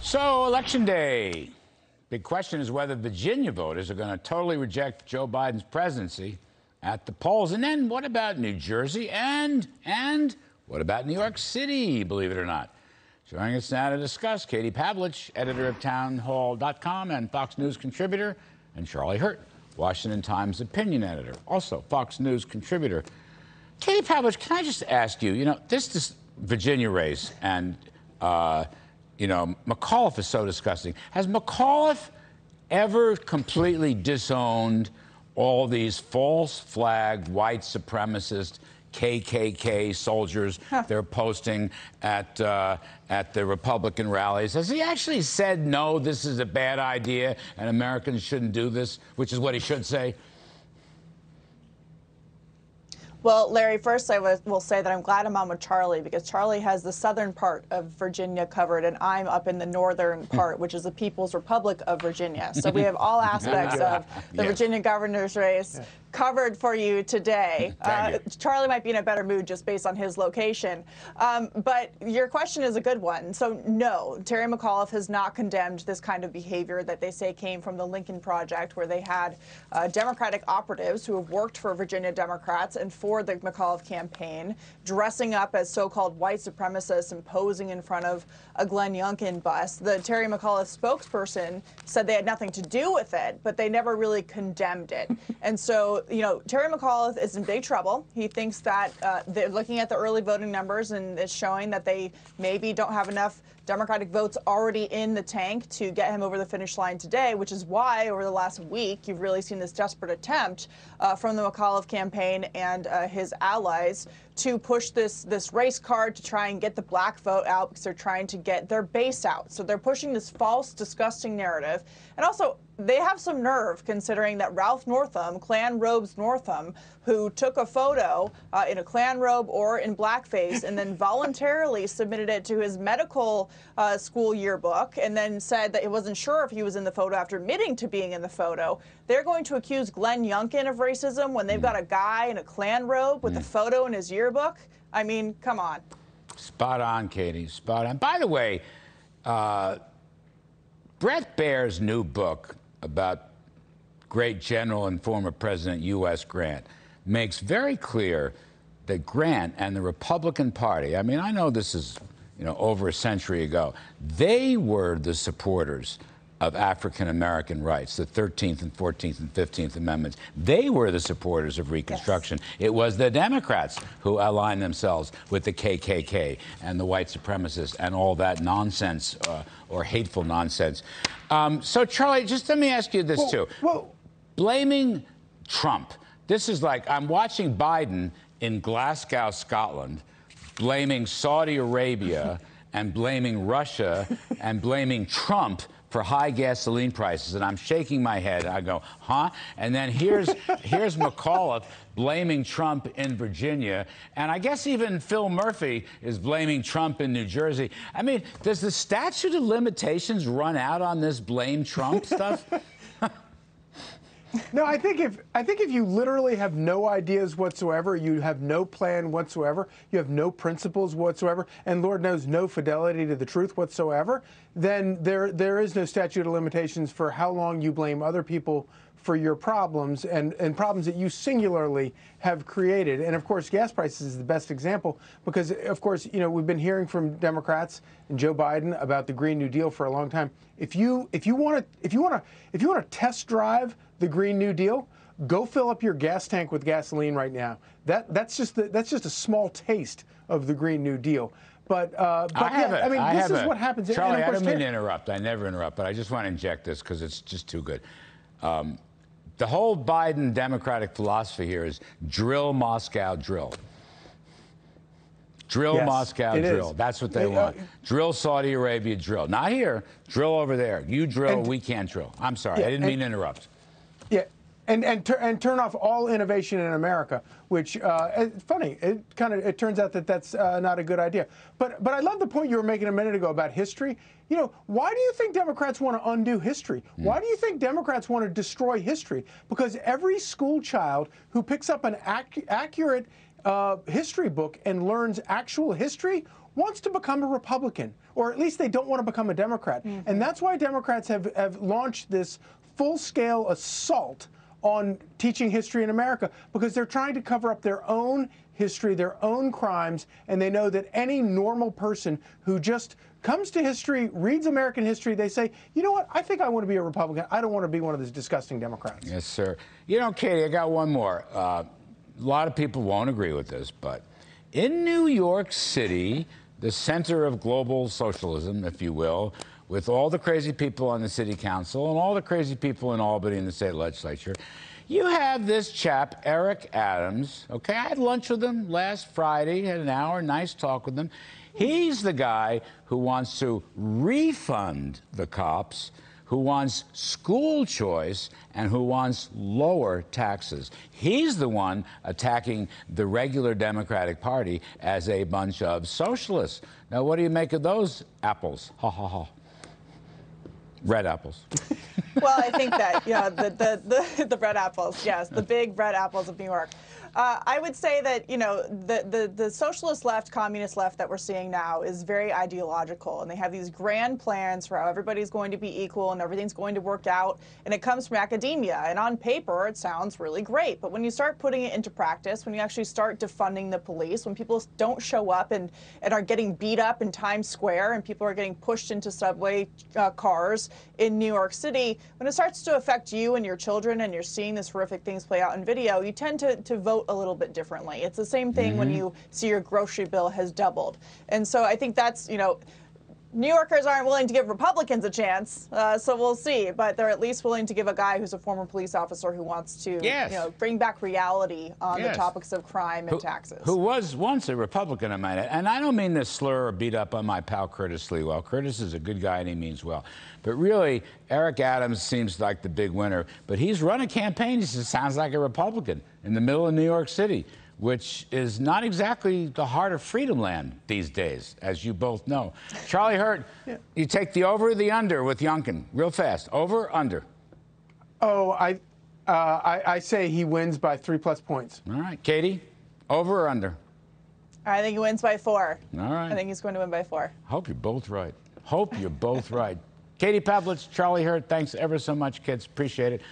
So, Election Day. Big question is whether Virginia voters are going to totally reject Joe Biden's presidency at the polls. And then what about New Jersey and what about New York City, believe it or not? Joining us now to discuss, Katie Pavlich, editor of townhall.com and Fox News contributor, and Charlie Hurt, Washington Times opinion editor, also Fox News contributor. Katie Pavlich, can I just ask you, this Virginia race and, McAuliffe is so disgusting. Has McAuliffe ever completely disowned all these false flag, white supremacist KKK soldiers they're posting at the Republican rallies? Has he actually said, no, this is a bad idea and Americans shouldn't do this, which is what he should say? Well, Larry, first I will say that I'm glad I'm on with Charlie, because Charlie has the southern part of Virginia covered, and I'm up in the northern part, which is the People's Republic of Virginia. So we have all aspects of the Virginia governor's race covered for you today. Charlie might be in a better mood just based on his location. But your question is a good one. So no, Terry McAuliffe has not condemned this kind of behavior that they say came from the Lincoln Project, where they had Democratic operatives who have worked for Virginia Democrats and for the McAuliffe campaign, dressing up as so-called white supremacists and posing in front of a Glenn Youngkin bus. The Terry McAuliffe spokesperson said they had nothing to do with it, but they never really condemned it. And so, Terry McAuliffe is in big trouble. He thinks that they're looking at the early voting numbers, and it's showing that they maybe don't have enough Democratic votes already in the tank to get him over the finish line today, which is why over the last week you've really seen this desperate attempt from the McAuliffe campaign and his allies to push this race card to try and get the black vote out, because they're trying to get their base out. So they're pushing this false, disgusting narrative. And also, they have some nerve, considering that Ralph Northam, Klan Robes Northam, who took a photo in a Klan robe or in blackface and then voluntarily submitted it to his medical school yearbook, and then said that he wasn't sure if he was in the photo after admitting to being in the photo. They're going to accuse Glenn Youngkin of racism when they've got a guy in a Klan robe with a photo in his yearbook. I mean, come on. Spot on, Katie. Spot on. By the way, Bret Baier's new book about great General and former President U.S. Grant makes very clear that Grant and the Republican Party, I mean, I know this is, over a century ago, they were the supporters of African-American rights, the 13th and 14th and 15th Amendments. They were the supporters of Reconstruction. Yes. It was the Democrats who aligned themselves with the KKK and the white supremacists and all that nonsense or hateful nonsense. So, Charlie, just let me ask you this, too. Blaming Trump. This is like, I'm watching Biden in Glasgow, Scotland, blaming Saudi Arabia and blaming Russia and blaming Trump for high gasoline prices, and I'm shaking my head. I go, huh? And then here's McAuliffe blaming Trump in Virginia, and I guess even Phil Murphy is blaming Trump in New Jersey. I mean, does the statute of limitations run out on this blame Trump stuff? No, I think if you literally have no ideas whatsoever, you have no plan whatsoever, you have no principles whatsoever, and Lord knows no fidelity to the truth whatsoever, then there is no statute of limitations for how long you blame other people for your problems and problems that you singularly have created. And of course, gas prices is the best example, because of course, we've been hearing from Democrats and Joe Biden about the Green New Deal for a long time. If you want to test drive the Green New Deal, go fill up your gas tank with gasoline right now. That's just a small taste of the Green New Deal. But this is what happens. Charlie, I don't mean to interrupt. I never interrupt, but I just want to inject this because it's just too good. The whole Biden Democratic philosophy here is drill, Moscow, drill. Drill, yes, Moscow, drill. That's what they want. Drill Saudi Arabia, drill. Not here. Drill over there. You drill, we can't drill. I'm sorry. I didn't mean to interrupt. Yeah. And turn off all innovation in America, which funny. It turns out that that's not a good idea. But I love the point you were making a minute ago about history. Why do you think Democrats want to undo history? Why do you think Democrats want to destroy history? Because every school child who picks up an accurate history book and learns actual history wants to become a Republican, or at least they don't want to become a Democrat. And that's why Democrats have launched this full-scale assault on teaching history in America, because they're trying to cover up their own history, their own crimes, and they know that any normal person who just comes to history, reads American history, they say, you know what, I think I want to be a Republican. I don't want to be one of those disgusting Democrats. Yes, sir. You know, Katie, I got one more. A lot of people won't agree with this, but in New York City, the center of global socialism, if you will, with all the crazy people on the city council and all the crazy people in Albany in the state legislature, you have this chap, Eric Adams, okay? I had lunch with him last Friday, had an hour, nice talk with him. He's the guy who wants to refund the cops, who wants school choice, and who wants lower taxes. He's the one attacking the regular Democratic Party as a bunch of socialists. Now, what do you make of those apples? Ha, ha, ha. Red apples. Well, I think that, you know, the red apples, yes, the big red apples of New York. I would say that, you know, the socialist left, communist left that we're seeing now is very ideological, and they have these grand plans for how everybody's going to be equal and everything's going to work out, and it comes from academia, and on paper it sounds really great, but when you start putting it into practice, when you actually start defunding the police, when people don't show up and are getting beat up in Times Square, and people are getting pushed into subway cars in New York City, when it starts to affect you and your children and you're seeing these horrific things play out in video, you tend to vote a little bit differently. It's the same thing when you see your grocery bill has doubled. And so I think that's, you know, New Yorkers aren't willing to give Republicans a chance, so we'll see. But they're at least willing to give a guy who's a former police officer who wants to, you know, bring back reality on the topics of crime and taxes. Who was once a Republican, I might add. And I don't mean this slur or beat up on my pal Curtis Leewell. Curtis is a good guy and he means well. But really, Eric Adams seems like the big winner. But he's run a campaign, he sounds like a Republican in the middle of New York City, which is not exactly the heart of freedom land these days, as you both know. Charlie Hurt, you take the over or the under with Youngkin, real fast. Over or under? Oh, I say he wins by 3+ points. All right. Katie, over or under? I think he wins by 4. All right. I think he's going to win by 4. Hope you're both right. Hope you're both right. Katie Pavlich, Charlie Hurt, thanks ever so much, kids. Appreciate it.